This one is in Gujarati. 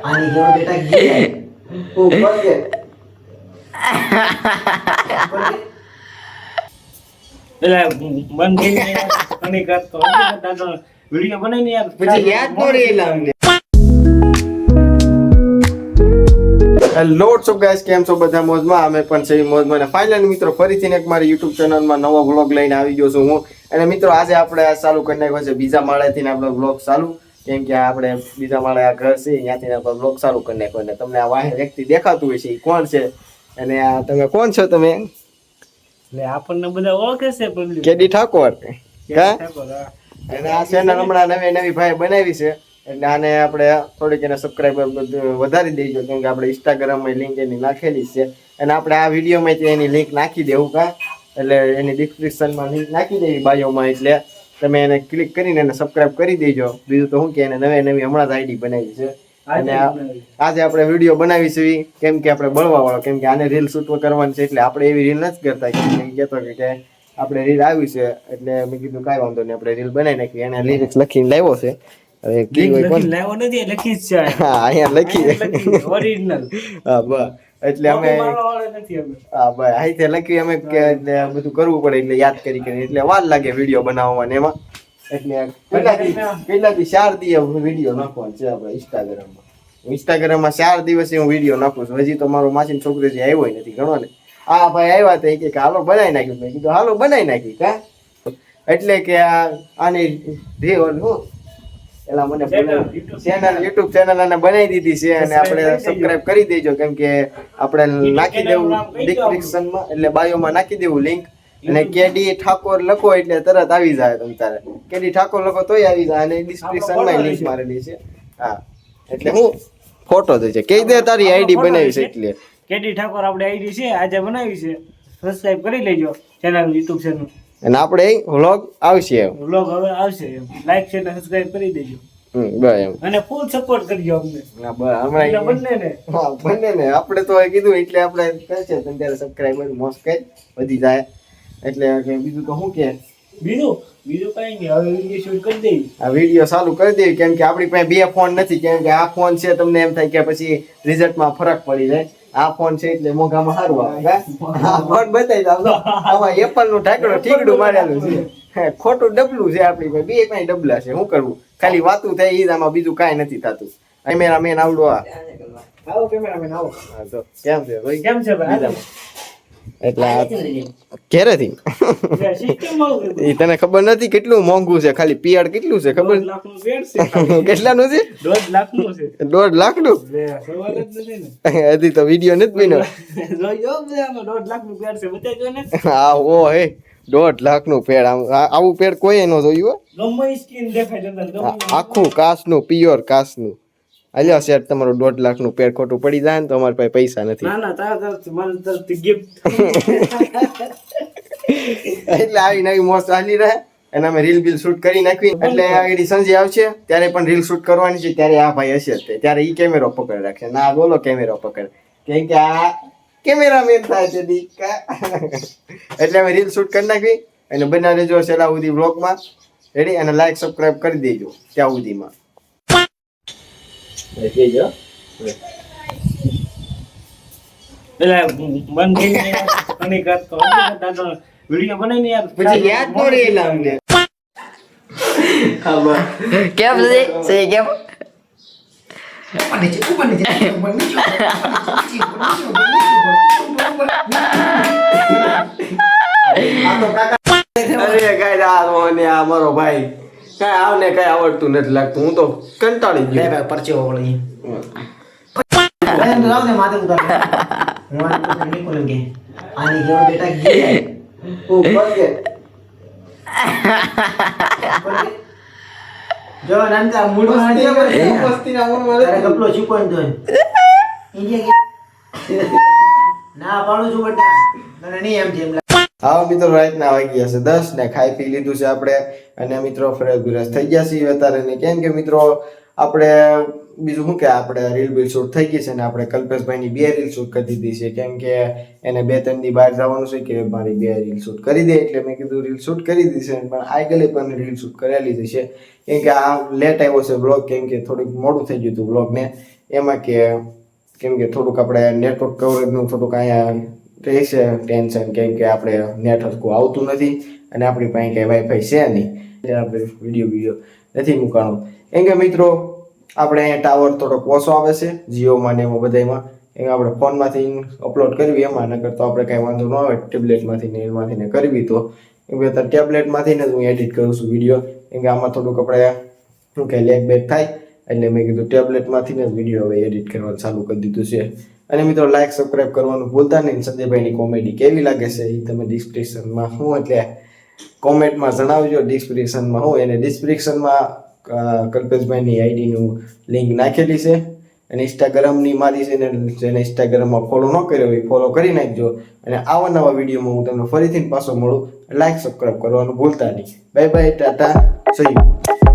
આની જેવો બેટા ગીર ઉપર કે એટલે બંધ કરીને અને કરતો દાદા વિડિયો બનાવીને યાર પછી યાદ ન રહેલા અમને. હેલો વોટ્સઅપ ગાઈસ, કેમ છો બધા? મોજમાં. અમે પણ છે મોજમાં. અને ફાઇનલી મિત્રો ફરીથી એક મારી YouTube ચેનલમાં નવો વ્લોગ લઈને આવી ગયો છું હું. અને મિત્રો આજે આપણે આ ચાલુ કરી નાખ્યો છે બીજા માળેથી આપણો વ્લોગ ચાલુ, કેમ કે આપણે બીજા માળે આ ઘર છે ત્યાંથી આપણો વ્લોગ ચાલુ કરી નાખ્યો. અને તમને આ વાહે વ્યક્તિ દેખાતું હોય છે એ કોણ છે અને આ તમે કોણ છો? તમે એટલે આપણને બધા ઓળખે છે પબ્લિક. કેડી ઠાકોર કા? ઠાકોર, હા. અને આ ચેનલ હમણાં નવી ભાઈ બનાવી છે એટલે આને આપણે થોડીક એને સબસ્ક્રાઈબર વધારી દઈજો, કેમ કે આપણે ઇન્સ્ટાગ્રામમાં લિંક એની નાખેલી છે અને આપણે આ વિડીયોમાં એની લિંક નાખી દેવું કા, એટલે એની ડિસ્ક્રિપ્શનમાં લિંક નાખી દેવી બાયોમાં, એટલે તમે એને ક્લિક કરીને એને સબસ્ક્રાઈબ કરી દેજો. બીજું તો શું કે એને નવી હમણાં જ આઈડી બનાવી છે અને આજે આપણે વિડીયો બનાવીશું કેમ કે આપણે બળવા વાળો, કેમ કે આને રીલ શૂટ કરવાની છે એટલે આપણે એવી રીલ નથી કરતા. કેમ કે કહેતો કે આપણે રીલ આવી છે એટલે મેં કીધું કાંઈ વાંધો નહીં, આપણે રીલ બનાવી નાખીએ. એને લિરિક્સ લખીને લાવ્યો છે. હવે લાવો નથી લખી જ છે. હા અહીંયા લખી ઓરિજિનલ. હા બસ એટલે અમે હા બસ અહીંથી લખી અમે કે બધું કરવું પડે એટલે યાદ કરી એટલે વાર લાગે વિડીયો બનાવવામાં એમાં. એટલે પહેલાથી 4 દિવસ વિડીયો નાખવાનો છે આપણે ઇન્સ્ટાગ્રામમાં 4 દિવસે હું વિડીયો નાખું છું. હજી તો મારો માસીની છોકરી જે આવ્યો નથી ઘણો ને, આ ભાઈ આવ્યા હતા કે હાલો બનાવી નાખ્યું. મેં કીધું હાલો બનાવી નાખી કા, એટલે કે આની એલા મને યુટ્યુબ ચેનલ અને બનાવી દીધી છે અને આપણે સબસ્ક્રાઇબ કરી દેજો, કેમ કે આપણે નાખી દેવું ડિસ્ક્રિપ્શનમાં, એટલે બાયોમાં નાખી દેવું લિંક. અને કેડી ઠાકોર લખો એટલે તરત આવી જાય. તમ તારે કેડી ઠાકોર લખો તોય આવી જાય અને ડિસ્ક્રિપ્શનમાં લિંક મારેલી છે. હા એટલે હું ફોટો દે છે કહી દે તારી આઈડી બનાવી છે એટલે કેડી ઠાકોર આપણે આઈડી છે આજે બનાવી છે, સબસ્ક્રાઇબ કરી લેજો ચેનલ યુટ્યુબ ચેનલ. અને આપણે વ્લોગ આવશે, વ્લોગ હવે આવશે, લાઈક શેર અને સબસ્ક્રાઇબ કરી દેજો. બસ એમ અને ફૂલ સપોર્ટ કરજો અમને. હા બસ હમણાં બંનેને. હા બંનેને આપણે તો કીધું એટલે આપણે કરશે ત્યારે સબસ્ક્રાઇબર મોસ્ટ કઈ વધી જાય. એટલે બીજું તો શું કે બીજું કઈ નહીં, હવે વિડીયો શૂટ કરી દેવી. આ વિડીયો ચાલુ કરી દેવી, કેમ કે આપણી પાસે 2 ફોન નથી. કેમ કે આ ફોન છે તમને એમ થાય કે પછી રિઝલ્ટમાં ફરક પડી જાય. આ ફોન છે એટલે મોંઘામાં સારું આવે. આ ફોન બતાવી દો, આમાં એપલ નું ઠીકડું મારેલું છે, ખોટું ડબલું છે. આપણી પાસે 2 કઈ ડબલા છે, શું કરવું? ખાલી વાતું થાય ઈ જ, આમાં બીજું કાંઈ નથી થતું. કેમેરામેન આવડો આવો કેમેરામેન આવો. તો કેમ છે ભાઈ? કેમ છે ભાઈ? એટલે ઘેરેથી એ તને ખબર નથી કેટલું મોંઘું છે? ખાલી પિયાડ કેટલું છે ખબર? 1.5 લાખનું પેડ છે. કેટલાનું છે? 1.5 લાખનું છે. 1.5 લાખનું? સવાલ જ નથી ને. હજી તો વિડીયો નથી બન્યો. જોયો આમાં 1.5 લાખનું પેડ છે, બતાવજો ને. હા ઓ હે 1.5 લાખનું પેડ. આવું પેડ કોઈ ન જોયું હો. ગમે સ્કીન દેખાય છે અંદર, આખું કાચનું, પ્યોર કાચનું. અલ્યા શેઠ તમારું 1.5 લાખનું પેડ ખોટું પડી જાય ને તો અમારી પાસે પૈસા નથી. ના તારા મને તરફથી ગિફ્ટ. એટલે આવી નવી મોજ ચાલી રહે અને અમે રીલ બિલ શૂટ કરી નાખવી. એટલે આગળ સંજય આવશે ત્યારે પણ રીલ શૂટ કરવાની છે, ત્યારે આ ભાઈ હશે ત્યારે ઈ કેમેરો પકડ રાખશે. ના બોલો કેમેરો પકડ, કેમ કે આ કેમેરામેન થાય છે દીકા. એટલે અમે રીલ શૂટ કરી નાખવી અને બનાવી દેજો છેલ્લા સુધી વ્લોગમાં. રેડી? અને લાઈક સબસ્ક્રાઇબ કરી દેજો ત્યાં સુધીમાં. એટલે બંધ કરીને અને કરતો દાદા વિડિયો બનાવીને યાર પછી યાદ ન રહેલા અમને. હા બસ કેમ છે સહી કેમ અરે કાઈ આ મને આ મારો ભાઈ કાઈ આવને કાઈ આવડતું નથી લાગતું. હું તો કંટાળી ગયો. પરચે ઓળી રાવ ને માથે ઉતાર હું આ નિકોલ કે આની જેવો બેટા ગીર ઉપર કે જો નાનકા મૂડ માં દે મસ્તીના મૂડમાં અરે કપલો છુપાઈ દો ઇન્ડિયા ના પાડું છું બેટા મને નહીં એમ જેમ હા મિત્રો, રાતના વાગી ગયા છે 10 ને ખાઈ પી લીધું છે આપણે અને મિત્રો ફ્રેશ બ્રેશ થઈ ગયા છીએ અત્યારે ને. કેમ કે મિત્રો આપણે બીજું શું કે આપણે રીલ બિલ શૂટ થઈ ગઈ છે ને આપણે કલ્પેશભાઈની 2 રીલ શૂટ કરી દીધી છે. કેમ કે એને 2-3 દી બહાર જવાનું છે કે મારી 2 રીલ શૂટ કરી દે, એટલે મેં કીધું રીલ શૂટ કરી દીધી છે. પણ આગળ પણ રીલ શૂટ કરેલી છે. કેમ કે આ લેટ આવ્યો છે બ્લોગ, કેમ કે થોડુંક મોડું થઈ ગયું હતું બ્લોગને એમાં કેમ કે થોડુંક આપણે નેટવર્ક કવરેજનું થોડુંક અહીંયા રહેશે ટેન્શન. કેમ કે આપણે નેટ હરખું આવતું નથી અને આપણી પાસે કંઈ વાઈફાઈ છે નહીં, એટલે આપણે વિડીયો નથી મૂકવાનો. કેમ કે મિત્રો આપણે અહીંયા ટાવર થોડોક ઓછો આવે છે જીઓમાં ને એમાં બધામાં. એમ આપણે ફોનમાંથી અપલોડ કરવી એમાં, નકર તો આપણે કાંઈ વાંધો ન આવે ટેબ્લેટમાંથી ને એમાંથી ને કરવી તો. કેમ કે અત્યારે ટેબ્લેટમાંથી ને જ હું એડિટ કરું છું વિડીયો. કેમ કે આમાં થોડુંક આપણે શું કે લેગ બેક થાય, એટલે મેં કીધું ટેબ્લેટમાંથી ને જ વિડીયો હવે એડિટ કરવાનું ચાલુ કરી દીધું છે. અને મિત્રો લાઈક સબસ્ક્રાઇબ કરવાનું ભૂલતા નહીં. સંજયભાઈની કોમેડી કેવી લાગે છે એ તમે ડિસ્ક્રિપ્શનમાં એટલે કોમેન્ટમાં જણાવજો. ડિસ્ક્રિપ્શનમાં એને ડિસ્ક્રિપ્શનમાં કલ્પેશભાઈની આઈડીનું લિંક નાખેલી છે અને ઇન્સ્ટાગ્રામની મારી છે ને, જેને ઇન્સ્ટાગ્રામમાં ફોલો ન કર્યો હોય ફોલો કરી નાખજો. અને આવા નવા વિડીયોમાં હું તમને ફરીથી પાછો મળું. લાઈક સબસ્ક્રાઇબ કરવાનું ભૂલતા નહીં. બાય બાય, ટાટા, સહી.